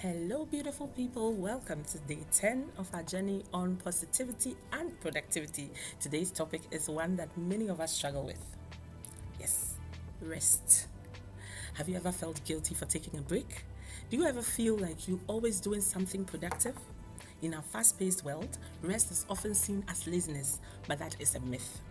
Hello, beautiful people. Welcome to day 10 of our journey on positivity and productivity. Today's topic is one that many of us struggle with. Yes, rest. Have you ever felt guilty for taking a break? Do you ever feel like you're always doing something productive? In our fast-paced world, rest is often seen as laziness, but that is a myth.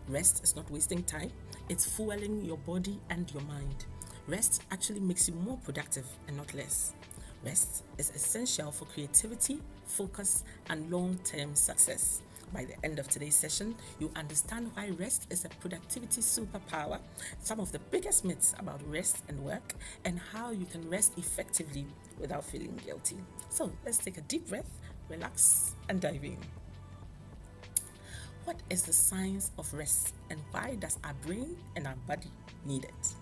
Rest is not wasting time, it's fueling your body and your mind. Rest actually makes you more productive and not less. Rest is essential for creativity, focus, and long-term success. By the end of today's session, you understand why rest is a productivity superpower, some of the biggest myths about rest and work, and how you can rest effectively without feeling guilty. So let's take a deep breath, relax, and dive in. What is the science of rest, and why does our brain and our body need it?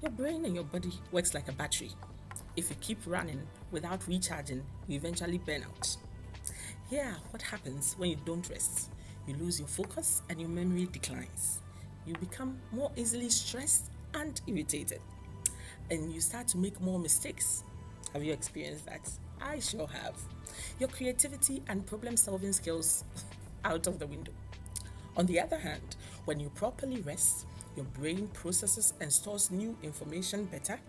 Your brain and your body works like a battery. If you keep running without recharging, you eventually burn out. Here are what happens when you don't rest. You lose your focus and your memory declines. You become more easily stressed and irritated. And you start to make more mistakes. Have you experienced that? I sure have. Your creativity and problem-solving skills out of the window. On the other hand, when you properly rest, your brain processes and stores new information better,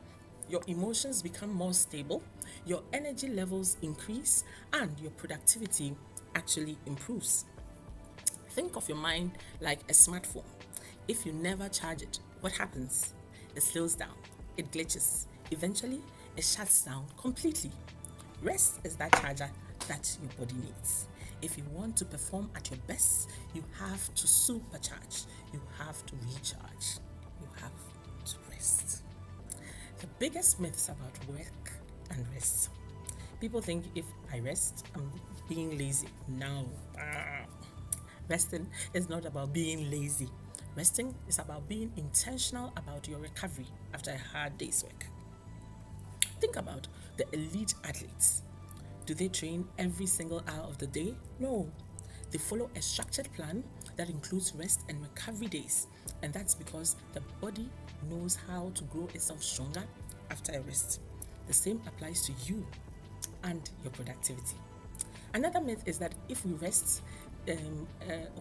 your emotions become more stable, your energy levels increase, and your productivity actually improves. Think of your mind like a smartphone. If you never charge it, what happens? It slows down, it glitches. Eventually, it shuts down completely. Rest is that charger that your body needs. If you want to perform at your best, you have to supercharge. You have to recharge. You have to rest. The biggest myths about work and rest. People think if I rest, I'm being lazy. No. Resting is not about being lazy. Resting is about being intentional about your recovery after a hard day's work. Think about the elite athletes. Do they train every single hour of the day? No. They follow a structured plan that includes rest and recovery days, and that's because the body knows how to grow itself stronger after a rest. The same applies to you and your productivity. Another myth is that if we rest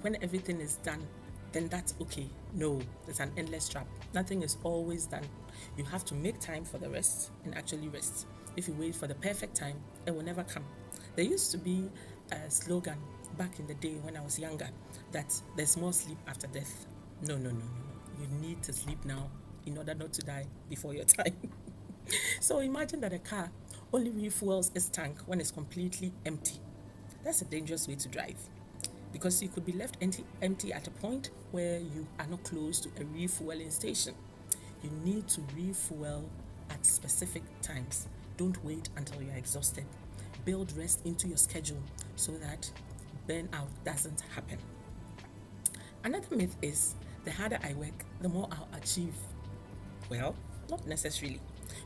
when everything is done, then that's okay. No, it's an endless trap. Nothing is always done. You have to make time for the rest and actually rest. If you wait for the perfect time, it will never come. There used to be a slogan back in the day when I was younger that there's more sleep after death. No. You need to sleep now in order not to die before your time. So imagine that a car only refuels its tank when it's completely empty. That's a dangerous way to drive because you could be left empty at a point where you are not close to a refueling station. You need to refuel at specific times. Don't wait until you're exhausted. Build rest into your schedule so that burnout doesn't happen. Another myth is the harder I work, the more I'll achieve. Well, not necessarily.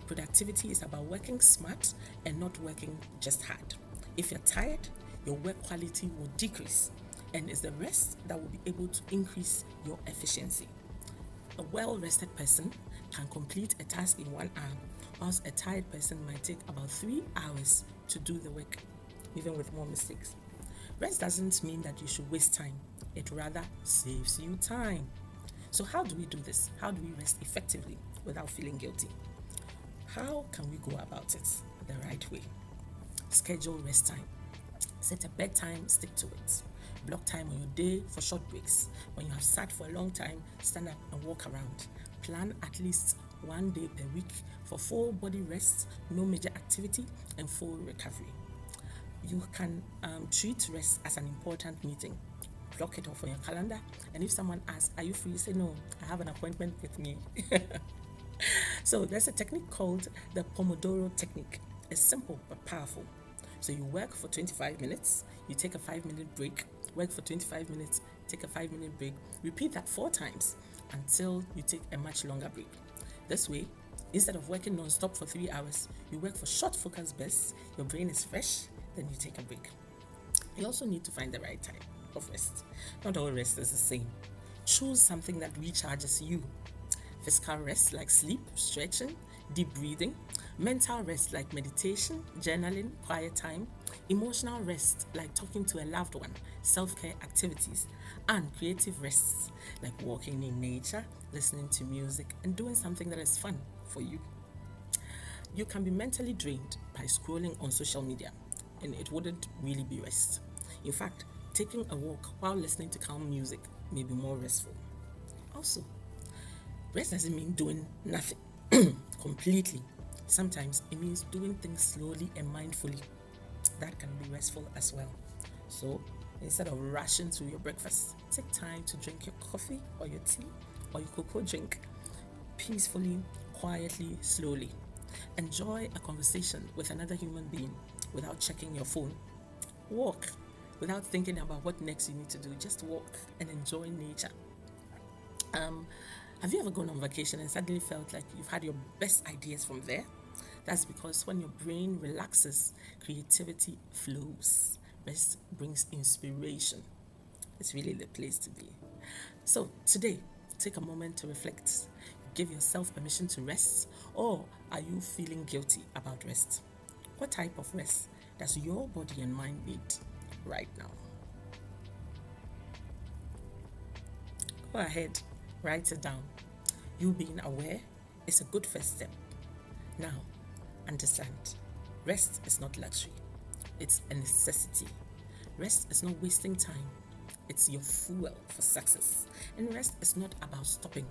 Productivity is about working smart and not working just hard. If you're tired, your work quality will decrease, and it's the rest that will be able to increase your efficiency. A well-rested person can complete a task in 1 hour, whilst a tired person might take about 3 hours to do the work, even with more mistakes. Rest doesn't mean that you should waste time. It rather saves you time. So how do we do this? How do we rest effectively without feeling guilty? How can we go about it the right way? Schedule rest time. Set a bedtime, stick to it. Block time on your day for short breaks. When you have sat for a long time, stand up and walk around. Plan at least 1 day per week for full body rest, no major activity, and full recovery. You can treat rest as an important meeting. Block it off on your calendar, and if someone asks, are you free? Say, no, I have an appointment with me. So there's a technique called the Pomodoro technique. It's simple but powerful. So you work for 25 minutes, you take a 5-minute break, work for 25 minutes, take a 5-minute break, repeat that 4 times until you take a much longer break. This way, instead of working non-stop for 3 hours, you work for short focus bursts, your brain is fresh, then you take a break. You also need to find the right time of rest. Not all rest is the same. Choose something that recharges you. Physical rest like sleep, stretching, deep breathing, mental rest like meditation, journaling, quiet time, emotional rest like talking to a loved one, self care activities, and creative rests like walking in nature, listening to music, and doing something that is fun for you. You can be mentally drained by scrolling on social media, and it wouldn't really be rest. In fact, taking a walk while listening to calm music may be more restful. Also, rest doesn't mean doing nothing completely. Sometimes it means doing things slowly and mindfully. That can be restful as well. So instead of rushing through your breakfast, take time to drink your coffee or your tea or your cocoa drink peacefully, quietly, slowly. Enjoy a conversation with another human being without checking your phone. Walk without thinking about what next you need to do. Just walk and enjoy nature. Have you ever gone on vacation and suddenly felt like you've had your best ideas from there? That's because when your brain relaxes, creativity flows. Rest brings inspiration. It's really the place to be. So, today, take a moment to reflect. Give yourself permission to rest, or are you feeling guilty about rest? What type of rest does your body and mind need right now? Go ahead, write it down. You being aware is a good first step. Now, understand, rest is not luxury, it's a necessity. Rest is not wasting time, it's your fuel for success. And rest is not about stopping,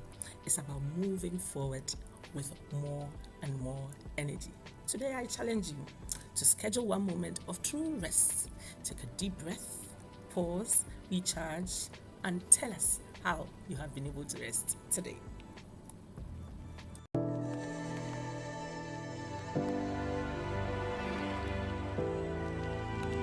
it's about moving forward with more and more energy. Today, I challenge you to schedule one moment of true rest. Take a deep breath, pause, recharge, and tell us how you have been able to rest today.